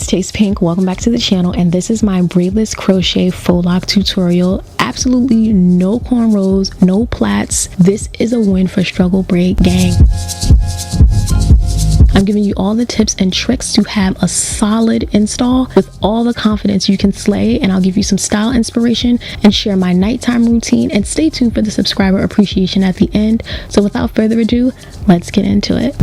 Tastepink. Welcome back to the channel, and this is my braidless crochet faux loc tutorial. Absolutely no cornrows, no plaits. This is a win for struggle braid gang. I'm giving you all the tips and tricks to have a solid install with all the confidence you can slay, and I'll give you some style inspiration and share my nighttime routine, and stay tuned for the subscriber appreciation at the end. So without further ado, let's get into it.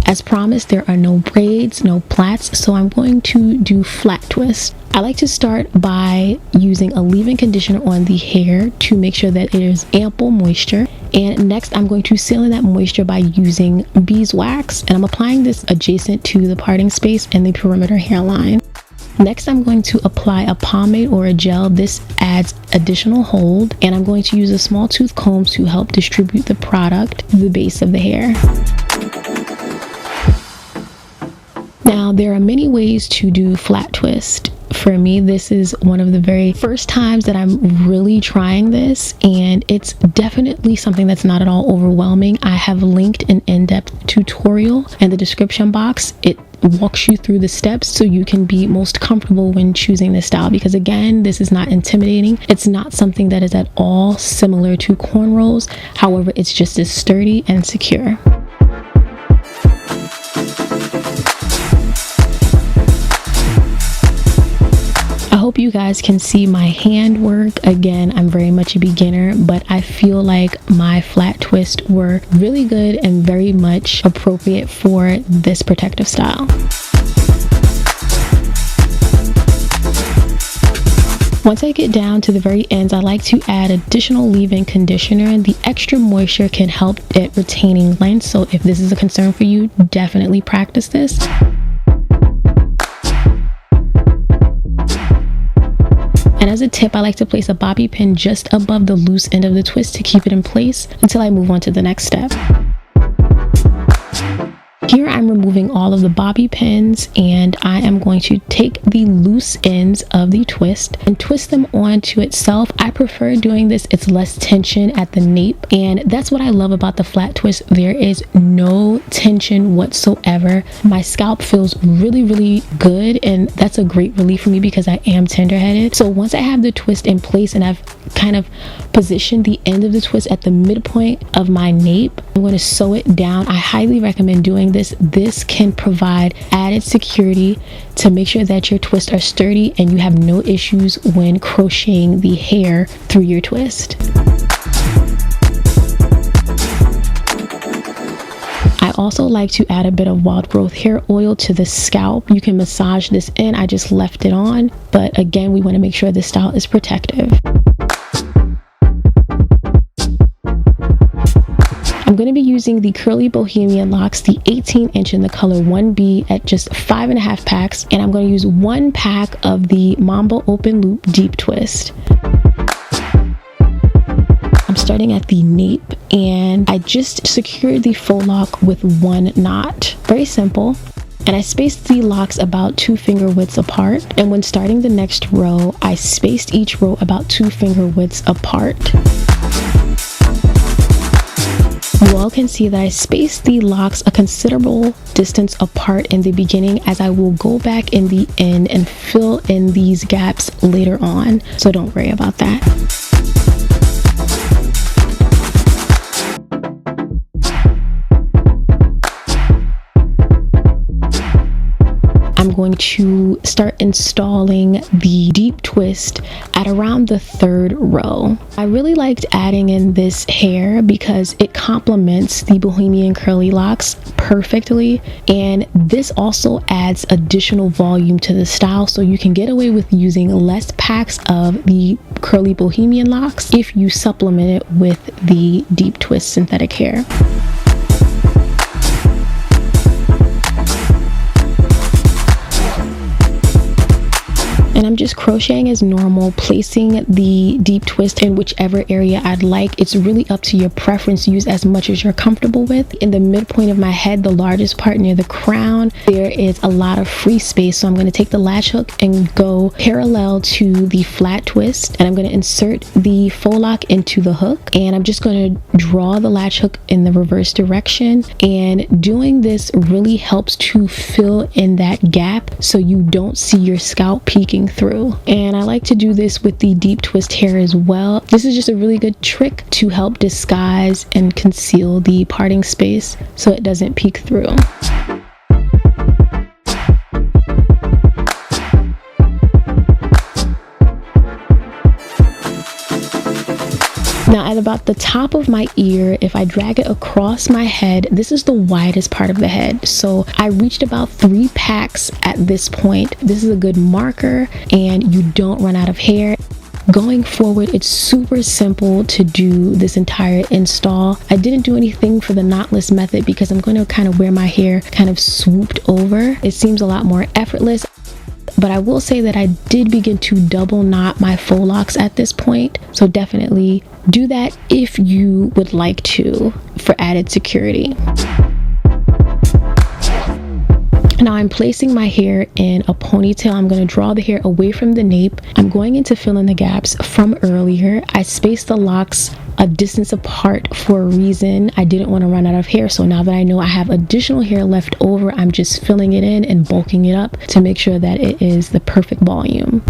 As promised, there are no braids, no plaits, so I'm going to do flat twist. I like to start by using a leave-in conditioner on the hair to make sure that there's ample moisture. And next, I'm going to seal in that moisture by using beeswax, and I'm applying this adjacent to the parting space and the perimeter hairline. Next, I'm going to apply a pomade or a gel. This adds additional hold, and I'm going to use a small tooth comb to help distribute the product to the base of the hair. Now, there are many ways to do flat twist. For me, this is one of the very first times that I'm really trying this, and it's definitely something that's not at all overwhelming. I have linked an in-depth tutorial in the description box. It walks you through the steps so you can be most comfortable when choosing this style, because again, this is not intimidating. It's not something that is at all similar to cornrows. However, it's just as sturdy and secure. I hope you guys can see my handwork. Again, I'm very much a beginner, but I feel like my flat twists were really good and very much appropriate for this protective style. Once I get down to the very ends, I like to add additional leave-in conditioner. The extra moisture can help it retaining length, so if this is a concern for you, definitely practice this. And as a tip, I like to place a bobby pin just above the loose end of the twist to keep it in place until I move on to the next step. Here I'm removing all of the bobby pins, and I am going to take the loose ends of the twist and twist them onto itself. I prefer doing this. It's less tension at the nape, and that's what I love about the flat twist. There is no tension whatsoever. My scalp feels really good, and that's a great relief for me because I am tender-headed. So once I have the twist in place and I've kind of positioned the end of the twist at the midpoint of my nape, I'm going to sew it down. I highly recommend doing this. This can provide added security to make sure that your twists are sturdy and you have no issues when crocheting the hair through your twist. I also like to add a bit of wild growth hair oil to the scalp. You can massage this in. I just left it on, but again, we want to make sure this style is protective. I'm going to be using the curly Bohemian Locs, the 18-inch in the color 1B at just 5.5 packs, and I'm going to use 1 pack of the Mambo open loop deep twist. I'm starting at the nape, and I just secured the faux loc with 1 knot. Very simple. And I spaced the locks about 2 finger widths apart, and when starting the next row, I spaced each row about 2 finger widths apart. You all can see that I spaced the locks a considerable distance apart in the beginning, as I will go back in the end and fill in these gaps later on, so don't worry about that. I'm going to start installing the deep twist at around the 3rd row. I really liked adding in this hair because it complements the Bohemian curly locks perfectly, and this also adds additional volume to the style, so you can get away with using less packs of the curly Bohemian Locs if you supplement it with the deep twist synthetic hair. And I'm just crocheting as normal, placing the deep twist in whichever area I'd like. It's really up to your preference. Use as much as you're comfortable with. In the midpoint of my head, the largest part near the crown, there is a lot of free space, so I'm going to take the latch hook and go parallel to the flat twist, and I'm going to insert the faux loc into the hook, and I'm just going to draw the latch hook in the reverse direction. And doing this really helps to fill in that gap so you don't see your scalp peeking through. And I like to do this with the deep twist hair as well. This is just a really good trick to help disguise and conceal the parting space so it doesn't peek through. Now at about the top of my ear, if I drag it across my head, this is the widest part of the head. So I reached about 3 packs at this point. This is a good marker and you don't run out of hair. Going forward, it's super simple to do this entire install. I didn't do anything for the knotless method because I'm going to kind of wear my hair kind of swooped over. It seems a lot more effortless. But I will say that I did begin to double knot my faux locs at this point. So definitely do that if you would like to for added security. Now I'm placing my hair in a ponytail. I'm going to draw the hair away from the nape. I'm going in to fill in the gaps from earlier. I spaced the locks a distance apart for a reason. I didn't want to run out of hair. So now that I know I have additional hair left over, I'm just filling it in and bulking it up to make sure that it is the perfect volume.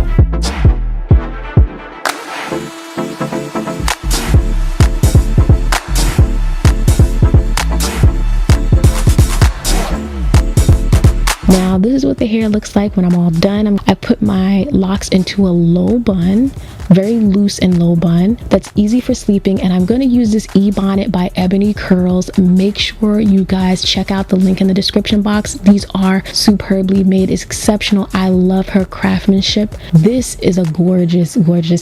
Now this is what the hair looks like when I'm all done. I put my locks into a low bun, very loose and low bun that's easy for sleeping, and I'm going to use this e-bonnet by Ebony Curls. Make sure you guys check out the link in the description box. These are superbly made. It's exceptional. I love her craftsmanship. This is a gorgeous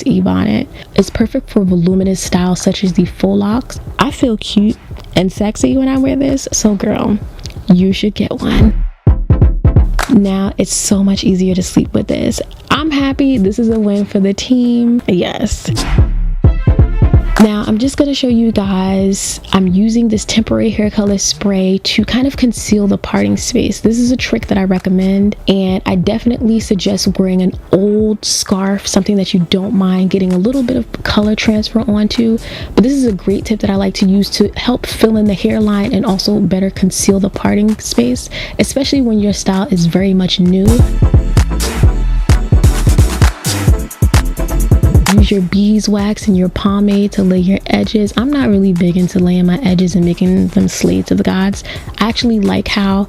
e-bonnet. It's perfect for voluminous styles such as the faux locs. I feel cute and sexy when I wear this, so girl, you should get one. Now it's so much easier to sleep with this. I'm happy. This is a win for the team. Yes. Now I'm just going to show you guys, I'm using this temporary hair color spray to kind of conceal the parting space. This is a trick that I recommend, and I definitely suggest wearing an old scarf, something that you don't mind getting a little bit of color transfer onto. But this is a great tip that I like to use to help fill in the hairline and also better conceal the parting space, especially when your style is very much new. Use your beeswax and your pomade to lay your edges. I'm not really big into laying my edges and making them slay to the gods. I actually like how,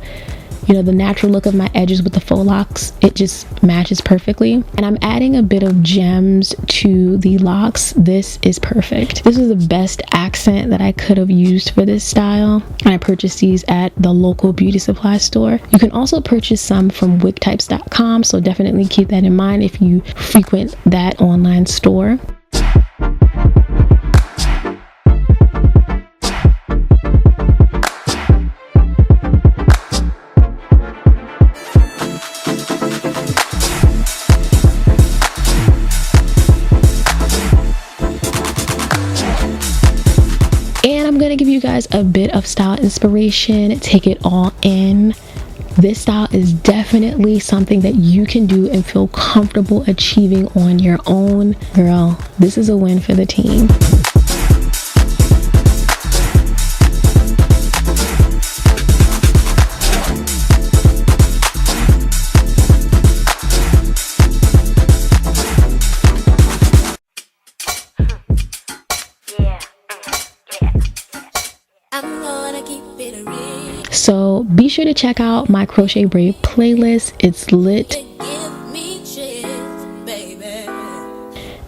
you know, the natural look of my edges with the faux locs, it just matches perfectly. And I'm adding a bit of gems to the locks. This is perfect. This is the best accent that I could have used for this style. And I purchased these at the local beauty supply store. You can also purchase some from wigtypes.com, so definitely keep that in mind if you frequent that online store. And I'm gonna give you guys a bit of style inspiration. Take it all in. This style is definitely something that you can do and feel comfortable achieving on your own. Girl, this is a win for the team. So be sure to check out my crochet braid playlist. It's lit.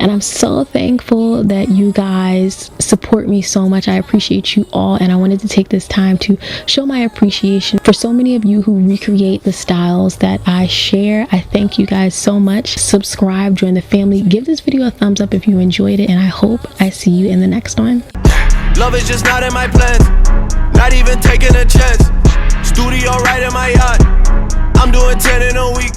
And I'm so thankful that you guys support me so much. I appreciate you all, and I wanted to take this time to show my appreciation for so many of you who recreate the styles that I share. I thank you guys so much. Subscribe, join the family, give this video a thumbs up if you enjoyed it, and I hope I see you in the next one. Love is just not in my plans, not even taking a chance. Studio right in my yacht, I'm doing 10 in a week.